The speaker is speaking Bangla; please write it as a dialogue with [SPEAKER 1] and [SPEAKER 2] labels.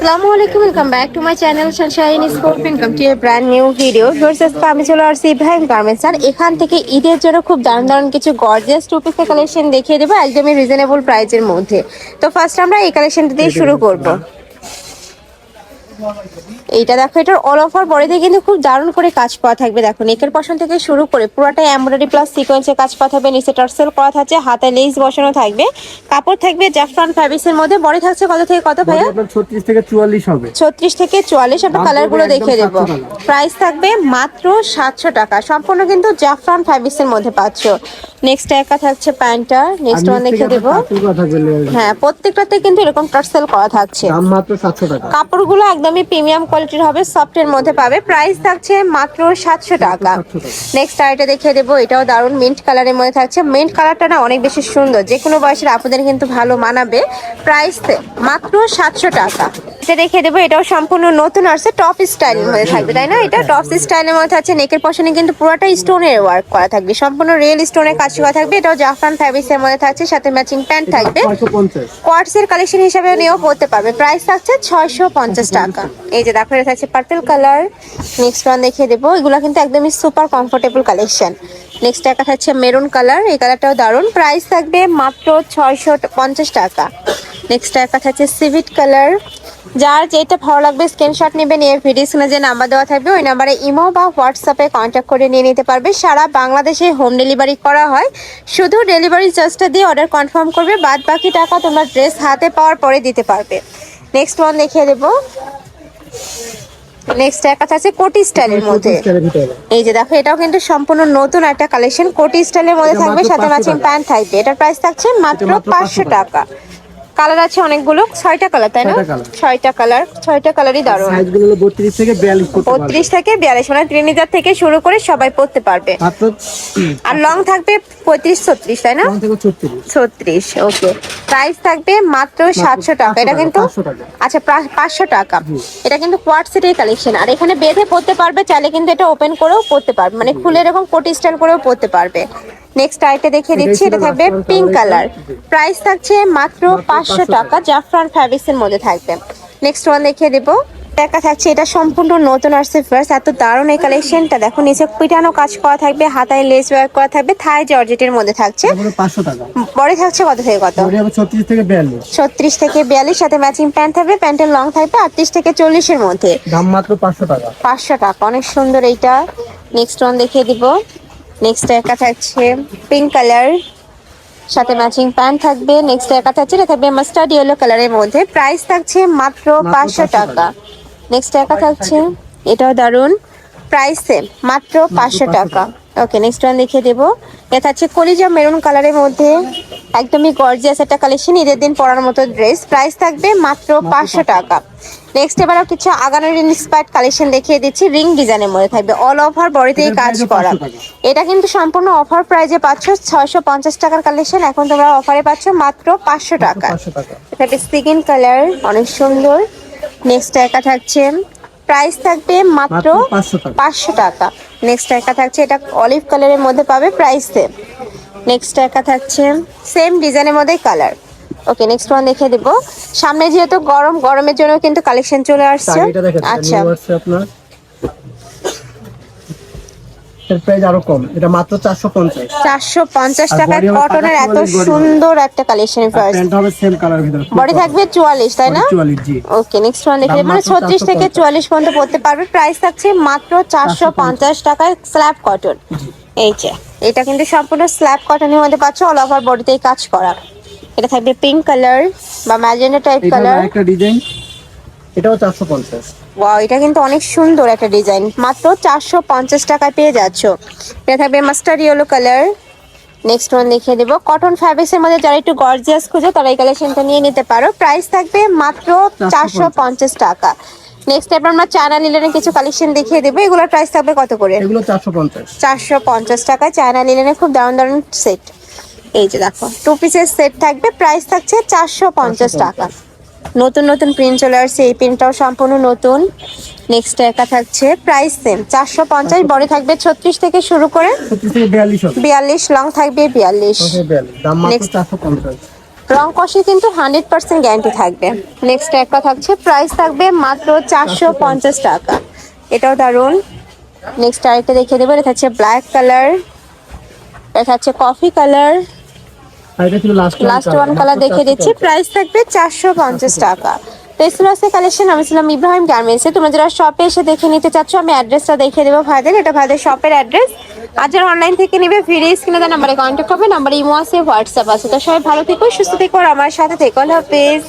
[SPEAKER 1] আসসালামু আলাইকুম, welcome back to my channel Sunshine sport welcome to A brand new video. Versus আমি চলে আসছি ইব্রাহিম গার্মেন্টস আর এখান থেকে ঈদের জন্য খুব দারুণ দারুণ কিছু গর্জিয়াস টু পিসের কালেকশন দেখিয়ে দেবো একদমই রিজনেবল প্রাইসের মধ্যে। তো ফার্স্ট আমরা এই কালেকশনটা দিয়ে শুরু করব। এইটা দেখো, এটার অল ওভার বডিতে কিন্তু খুব দারুণ করে কাজ পাওয়া থাকবে। দেখো নেকের পশন থেকে শুরু করে পুরোটাই এমব্রয়ডারি প্লাস সিকোয়েন্সের কাজ পাওয়া থাকবে, নিচে টার্সেল করা থাকছে, হাতায় লেস বসানো থাকবে, কাপড় থাকবে জাফরান ফ্যাব্রিক্সের মধ্যে। বডি থাকছে কত থেকে কত ভাইয়া?
[SPEAKER 2] 36 থেকে 44 হবে।
[SPEAKER 1] 36 থেকে 44। আমরা কালারগুলো দেখিয়ে দেব। প্রাইস থাকবে মাত্র 700 টাকা, সম্পূর্ণ কিন্তু জাফরান ফ্যাব্রিক্সের মধ্যে পাচ্ছ। নেক্সট একা থাকছে প্যান্টটা, নেক্সট ওয়ান দেখিয়ে দেব। হ্যাঁ, প্রত্যেকটাতে কিন্তু এরকম টার্সেল করা থাকছে।
[SPEAKER 2] দাম মাত্র 700 টাকা।
[SPEAKER 1] কাপড়গুলো একদমই প্রিমিয়াম কোয়ালিটির হবে, সফটের মধ্যে পাবে। প্রাইস থাকছে মাত্র 700 টাকা। নেক্সট আইটা দেখিয়ে দেবো, এটাও দারুণ মিন্ট কালারের মধ্যে থাকছে। মিন্ট কালারটা না অনেক বেশি সুন্দর, যে কোনো বয়সের আপুদের কিন্তু ভালো মানাবে। প্রাইস মাত্র 700 টাকা। এটা দেখিয়ে দেবো, এটাও সম্পূর্ণ নতুন আসছে, টপ স্টাইলের মধ্যে থাকবে, তাই না? এটা টপ স্টাইলের মধ্যে থাকছে। নেকের পশনে কিন্তু পুরোটা স্টোনের ওয়ার্ক করা থাকবে, সম্পূর্ণ রিয়েল স্টোনের কাজ করা থাকবে। এটাও জাফরান ফ্যাব্রিক্সের মধ্যে থাকছে, সাথে ম্যাচিং প্যান্ট থাকবে। কোয়ার্টসের কালেকশন হিসেবে নিয়েও পড়তে পারবে। প্রাইস থাকছে 650 টাকা। এই যে দেখো, এটা থাকছে পার্পল কালার। নেক্সট ওয়ান দেখিয়ে দেবো, এগুলো কিন্তু একদমই সুপার কমফোর্টেবল কালেকশন। নেক্সট একটা থাকছে মেরুন কালার, এই কালারটাও দারুণ। প্রাইস থাকবে মাত্র 650 টাকা। নেক্সট একটা থাকছে সিভিট কালার। যার যেটা ভালো লাগবে স্ক্রিনশট নেবে, নিয়ে ভিডিও স্ক্রিনে যে নাম্বার দেওয়া থাকবে ওই নাম্বারে ইমো বা হোয়াটসঅ্যাপে কন্ট্যাক্ট করে নিয়ে নিতে পারবে। সারা বাংলাদেশে হোম ডেলিভারি করা হয়, শুধু ডেলিভারি চার্জটা দিয়ে অর্ডার কনফার্ম করবে, বাদ বাকি টাকা তোমরা ড্রেস হাতে পাওয়ার পরে দিতে পারবে। নেক্সট ওয়ান দেখিয়ে দেবো। নেক্সট একটা আছে কোটি স্টাইলের মধ্যে। এই যে দেখো, এটাও কিন্তু সম্পূর্ণ নতুন একটা কালেকশন, কোটি স্টাইলের মধ্যে থাকবে, সাথে ম্যাচিং প্যান্ট থাকবে। এটার প্রাইস থাকছে মাত্র 500 টাকা। কালার আছে অনেকগুলো, 6টা কালার, তাই না? 6টা কালার, 6টা কালারই দারুণ।
[SPEAKER 2] সাইজগুলো হলো 32 থেকে 42 করতে পারবে।
[SPEAKER 1] 32 থেকে 42 মানে ত্রিনিজার থেকে শুরু করে সবাই পড়তে পারবে। আর লং থাকবে 35 36, তাই না?
[SPEAKER 2] লং থেকে 36।
[SPEAKER 1] 36, ওকে। প্রাইস থাকবে মাত্র 700 টাকা। এটা কিন্তু আচ্ছা 500 টাকা। এটা কিন্তু কোয়ার্ট সেটের কালেকশন, আর এখানে বেঁধে পড়তে পারবে, চাইলে কিন্তু এটা ওপেন করেও পড়তে পারবে, মানে খুলে এরকম কোটি স্টাইল করেও পড়তে পারবে। নেক্সট আইটা দেখিয়ে দিচ্ছি, এটা থাকবে পিঙ্ক কালার। প্রাইস থাকছে মাত্র 500 টাকা, জাফরান ফ্যাব্রিক্সের মধ্যে থাকবে। নেক্সট ওয়ান দেখিয়ে দেবো, দেখা থাকছে, এটা সম্পূর্ণ নতুন আসছে ফার্স্ট। এত দারুণ এই কালেকশনটা দেখো, নিচে পিটানো কাজ করা থাকবে, হাতায় লেস ওয়ার্ক করা থাকবে, থাই জর্জেটের মধ্যে থাকছে।
[SPEAKER 2] 500 টাকা।
[SPEAKER 1] বডি থাকছে কত থেকে কত?
[SPEAKER 2] বডি হবে 36 থেকে 42।
[SPEAKER 1] 36 থেকে 42, সাথে ম্যাচিং প্যান্ট থাকবে, প্যান্টের লং থাকবে 38 থেকে 40 এর মধ্যে।
[SPEAKER 2] দাম মাত্র 500 টাকা।
[SPEAKER 1] 500 টাকা, অনেক সুন্দর এইটা। নেক্সট ওয়ান দেখিয়ে দিব। নেক্সট একটা থাকছে পিঙ্ক কালার, সাথে ম্যাচিং প্যান্ট থাকবে। নেক্সট একটা থাকছে, এটা থাকবে মাস্টার্ড ইয়েলো কালারের মধ্যে। প্রাইস থাকছে মাত্র 500 টাকা। নেক্সট একটা থাকছে, এটাও দারুণ, প্রাইস সেম, মাত্র 500 টাকা। ওকে, নেক্সট ওয়ান দেখিয়ে দেবো। এটা থাকছে কলিজা মেরুন কালারের মধ্যে, একদমই গর্জিয়াস একটা কালেকশন, ঈদের দিন পরার মতো ড্রেস। প্রাইস থাকবে মাত্র 500 টাকা। নেক্সট এবারও কিছু আগানোর ইন্সপায়ার্ড কালেকশন দেখিয়ে দিচ্ছি, রিং ডিজাইনের মধ্যে থাকবে, অল ওভার বডিতেই কাজ করা। এটা কিন্তু সম্পূর্ণ অফার প্রাইজে পাচ্ছ, 650 টাকার কালেকশন এখন তোমরা অফারে পাচ্ছ মাত্র 500 টাকা। এটা স্কিন কালার, অনেক সুন্দর। নেক্সট একা থাকছে, প্রাইস থাকবে মাত্র 500 টাকা। নেক্সট একা থাকছে, এটা অলিভ কালারের মধ্যে পাবে, প্রাইস সেম। নেক্সট একা থাকছে সেম ডিজাইনের মধ্যে কালার। ওকে, নেক্সট ওয়ান দেখিয়ে দেবো। সামনে যেহেতু গরমের জন্য কিন্তু কালেকশন চলে আসছে। আচ্ছা,
[SPEAKER 2] আপনার এর প্রাইস আরো কম, এটা মাত্র 450।
[SPEAKER 1] 450 টাকায় কটনের এত সুন্দর একটা কালেকশন।
[SPEAKER 2] প্যান্ট হবে সেম কালার ভিতরে,
[SPEAKER 1] বডি থাকবে 44, তাই না?
[SPEAKER 2] 44, জি।
[SPEAKER 1] ওকে, নেক্সট ওয়ান দেখে, মানে 36 থেকে 44 পর্যন্ত পড়তে পারবে। প্রাইস থাকছে মাত্র 450 টাকায়, স্ল্যাব কটন। এই যে এটা কিন্তু সম্পূর্ণ স্ল্যাব কটনের মধ্যে পাচ্ছ, অল ওভার বডিতেই কাজ করা। এটা থাকবে পিঙ্ক কালার বা ম্যাজেন্টা টাইপ কালার।
[SPEAKER 2] এটা একটা ডিজাইন, এটাও 450।
[SPEAKER 1] ওয়াও, এটা কিন্তু অনেক সুন্দর একটা ডিজাইন, মাত্র 450 টাকায় পেয়ে যাচ্ছ। এটা থাকবে mustard yellow colour. Next one দেখিয়ে দেবো, কটন ফ্যাব্রিক্সের মধ্যে যারা একটু গর্জিয়াস খুঁজে তারা এই কালেকশনটা নিয়ে নিতে পারো। প্রাইস থাকবে মাত্র 450 টাকা। নেক্সট এবার আমরা চায়না লিলেনের কিছু কালেকশন দেখিয়ে দেবো, এগুলোর প্রাইস থাকবে কত করে?
[SPEAKER 2] এগুলো 450।
[SPEAKER 1] 450 টাকায় চায়না লিলেনের খুব দারুণ দারুণ সেট। এই যে দেখো, 2 পিসের সেট থাকবে, প্রাইস থাকছে 450 টাকা। নতুন নতুন প্রিন্ট চলে আসছে, এই প্রিন্টটাও সম্পূর্ণ নতুন। নেক্সট একা থাকছে, প্রাইস সেম 450, বডি থাকবে 36 থেকে শুরু করে
[SPEAKER 2] 36 থেকে 42 হবে।
[SPEAKER 1] 42, লং থাকবে 42।
[SPEAKER 2] দাম মাত্র 450।
[SPEAKER 1] রং কষে কিন্তু 100% গ্যারান্টি থাকবে। নেক্সট একটা থাকছে, প্রাইস থাকবে মাত্র 450 টাকা। এটাও দারুন। নেক্সট আরেকটা দেখিয়ে দেবো, এটা হচ্ছে ব্ল্যাক কালার, এটা হচ্ছে কফি কালার,
[SPEAKER 2] আর এটা ছিল
[SPEAKER 1] লাস্ট ওয়ান কালার দেখিয়ে দিচ্ছি। প্রাইস থাকবে 450 টাকা। তো এই ছিল আজকে কালেকশন। আমি ছিলাম ইব্রাহিম গার্মেন্টসে। তোমরা যারা শপে এসে দেখে নিতে চাচ্ছ, আমি অ্যাড্রেসটা দেখিয়ে দেবো ভাইদের। এটা ভাইদের শপের অ্যাড্রেস। আর যারা অনলাইন থেকে নেবে, ভিডিও স্ক্রিনে দেওয়া নাম্বারে কন্ট্যাক্ট করবে। নাম্বারে ইমো আছে, হোয়াটসঅ্যাপ আছে। তো সবাই ভালো থেকো, সুস্থ থেকো, আর আমার সাথে থেকো। আল্লাহ হাফেজ।